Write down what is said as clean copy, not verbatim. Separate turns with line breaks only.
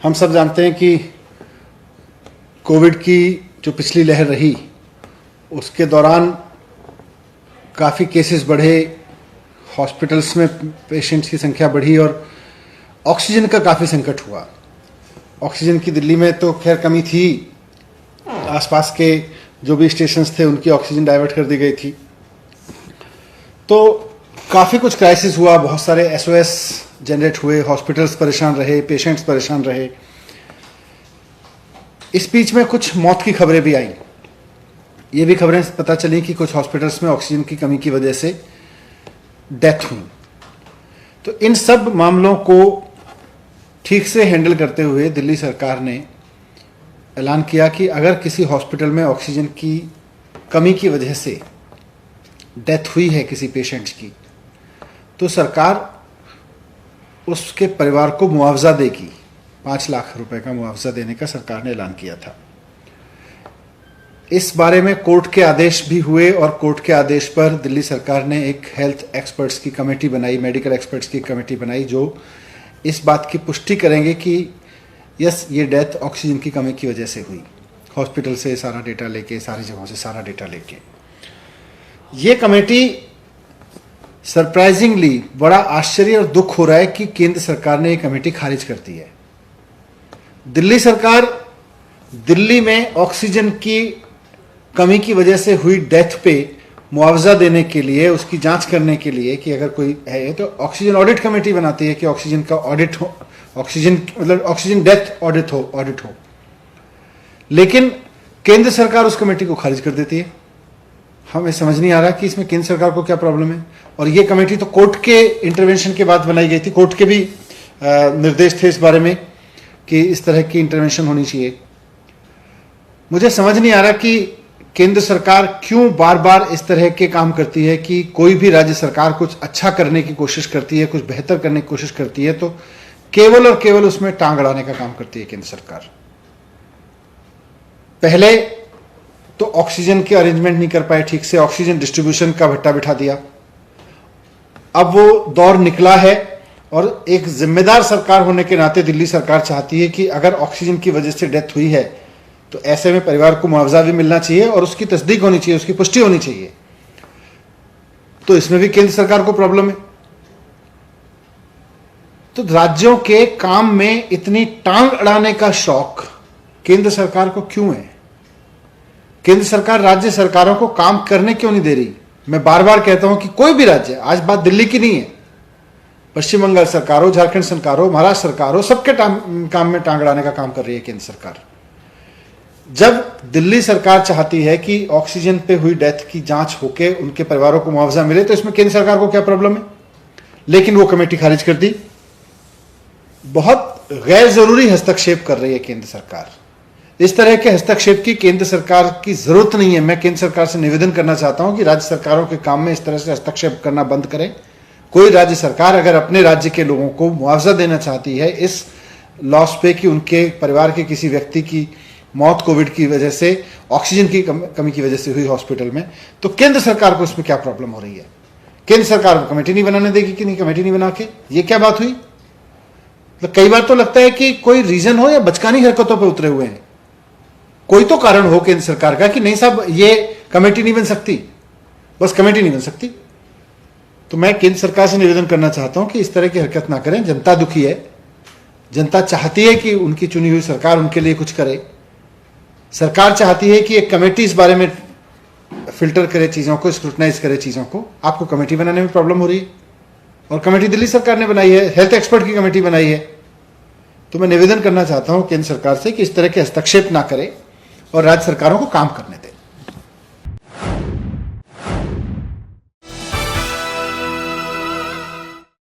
हम सब जानते हैं कि कोविड की जो पिछली लहर रही उसके दौरान काफ़ी केसेस बढ़े, हॉस्पिटल्स में पेशेंट्स की संख्या बढ़ी और ऑक्सीजन का काफ़ी संकट हुआ। ऑक्सीजन की दिल्ली में तो खैर कमी थी, आसपास के जो भी स्टेशंस थे उनकी ऑक्सीजन डाइवर्ट कर दी गई थी। तो काफ़ी कुछ क्राइसिस हुआ, बहुत सारे एसओएस जनरेट हुए, हॉस्पिटल्स परेशान रहे, पेशेंट्स परेशान रहे। इस बीच में कुछ मौत की खबरें भी आई। ये भी खबरें पता चली कि कुछ हॉस्पिटल्स में ऑक्सीजन की कमी की वजह से डेथ हुई। तो इन सब मामलों को ठीक से हैंडल करते हुए दिल्ली सरकार ने ऐलान किया कि अगर किसी हॉस्पिटल में ऑक्सीजन की कमी की वजह से डेथ हुई है किसी पेशेंट्स की, तो सरकार उसके परिवार को मुआवजा देगी। 5 लाख रुपए का मुआवजा देने का सरकार ने ऐलान किया था। इस बारे में कोर्ट के आदेश भी हुए और कोर्ट के आदेश पर दिल्ली सरकार ने एक हेल्थ एक्सपर्ट्स की कमेटी बनाई, मेडिकल एक्सपर्ट्स की कमेटी बनाई, जो इस बात की पुष्टि करेंगे कि यस, ये डेथ ऑक्सीजन की कमी की वजह से हुई। हॉस्पिटल से सारा डेटा लेके, सारी जगहों से सारा डेटा लेके ये कमेटी, सरप्राइजिंगली बड़ा आश्चर्य और दुख हो रहा है कि केंद्र सरकार ने ये कमेटी खारिज कर दी है। दिल्ली सरकार दिल्ली में ऑक्सीजन की कमी की वजह से हुई डेथ पे मुआवजा देने के लिए, उसकी जांच करने के लिए कि अगर कोई है तो ऑक्सीजन ऑडिट कमेटी बनाती है कि ऑक्सीजन का ऑडिट हो, ऑक्सीजन मतलब ऑक्सीजन डेथ ऑडिट हो। लेकिन केंद्र सरकार उस कमेटी को खारिज कर देती है। हमें समझ नहीं आ रहा कि इसमें केंद्र सरकार को क्या प्रॉब्लम है। और ये कमेटी तो कोर्ट के इंटरवेंशन के बाद बनाई गई थी। कोर्ट के भी निर्देश थे इस बारे में कि इस तरह की इंटरवेंशन होनी चाहिए। मुझे समझ नहीं आ रहा कि केंद्र सरकार क्यों बार बार इस तरह के काम करती है कि कोई भी राज्य सरकार कुछ अच्छा करने की कोशिश करती है, कुछ बेहतर करने की कोशिश करती है तो केवल और केवल उसमें टांग अड़ाने का काम करती है केंद्र सरकार। पहले तो ऑक्सीजन के अरेंजमेंट नहीं कर पाए ठीक से, ऑक्सीजन डिस्ट्रीब्यूशन का भट्टा बिठा दिया। अब वो दौर निकला है और एक जिम्मेदार सरकार होने के नाते दिल्ली सरकार चाहती है कि अगर ऑक्सीजन की वजह से डेथ हुई है तो ऐसे में परिवार को मुआवजा भी मिलना चाहिए और उसकी तस्दीक होनी चाहिए, उसकी पुष्टि होनी चाहिए। तो इसमें भी केंद्र सरकार को प्रॉब्लम है। तो राज्यों के काम में इतनी टांग अड़ाने का शौक केंद्र सरकार को क्यों है? केंद्र सरकार राज्य सरकारों को काम करने क्यों नहीं दे रही? मैं बार बार कहता हूं कि कोई भी राज्य, आज बात दिल्ली की नहीं है, पश्चिम बंगाल सरकार हो, झारखंड सरकार हो, महाराष्ट्र सरकार हो, सबके काम में टांग अड़ाने का काम कर रही है केंद्र सरकार। जब दिल्ली सरकार चाहती है कि ऑक्सीजन पे हुई डेथ की जांच होके उनके परिवारों को मुआवजा मिले, तो इसमें केंद्र सरकार को क्या प्रॉब्लम है? लेकिन वो कमेटी खारिज कर दी। बहुत गैर जरूरी हस्तक्षेप कर रही है केंद्र सरकार। इस तरह के हस्तक्षेप की केंद्र सरकार की जरूरत नहीं है। मैं केंद्र सरकार से निवेदन करना चाहता हूं कि राज्य सरकारों के काम में इस तरह से हस्तक्षेप करना बंद करें। कोई राज्य सरकार अगर अपने राज्य के लोगों को मुआवजा देना चाहती है इस लॉस पे कि उनके परिवार के किसी व्यक्ति की मौत कोविड की वजह से, ऑक्सीजन की कमी की वजह से हुई हॉस्पिटल में, तो केंद्र सरकार को इसमें क्या प्रॉब्लम हो रही है? केंद्र सरकार को कमेटी नहीं बनाने देगी कि नहीं कमेटी नहीं बना के? ये क्या बात हुई? तो कई बार तो लगता है कि कोई रीजन हो या बचकानी हरकतों पर उतरे हुए हैं। कोई तो कारण हो केंद्र सरकार का कि नहीं साहब ये कमेटी नहीं बन सकती, बस कमेटी नहीं बन सकती। तो मैं केंद्र सरकार से निवेदन करना चाहता हूं कि इस तरह की हरकत ना करें। जनता दुखी है, जनता चाहती है कि उनकी चुनी हुई सरकार उनके लिए कुछ करे। सरकार चाहती है कि एक कमेटी इस बारे में फिल्टर करे चीजों को, स्क्रूटनाइज करे चीजों को। आपको कमेटी बनाने में प्रॉब्लम हो रही है और कमेटी दिल्ली सरकार ने बनाई है, हेल्थ एक्सपर्ट की कमेटी बनाई है। तो मैं निवेदन करना चाहता हूं केंद्र सरकार से कि इस तरह के हस्तक्षेप ना करे और राज्य सरकारों को काम करने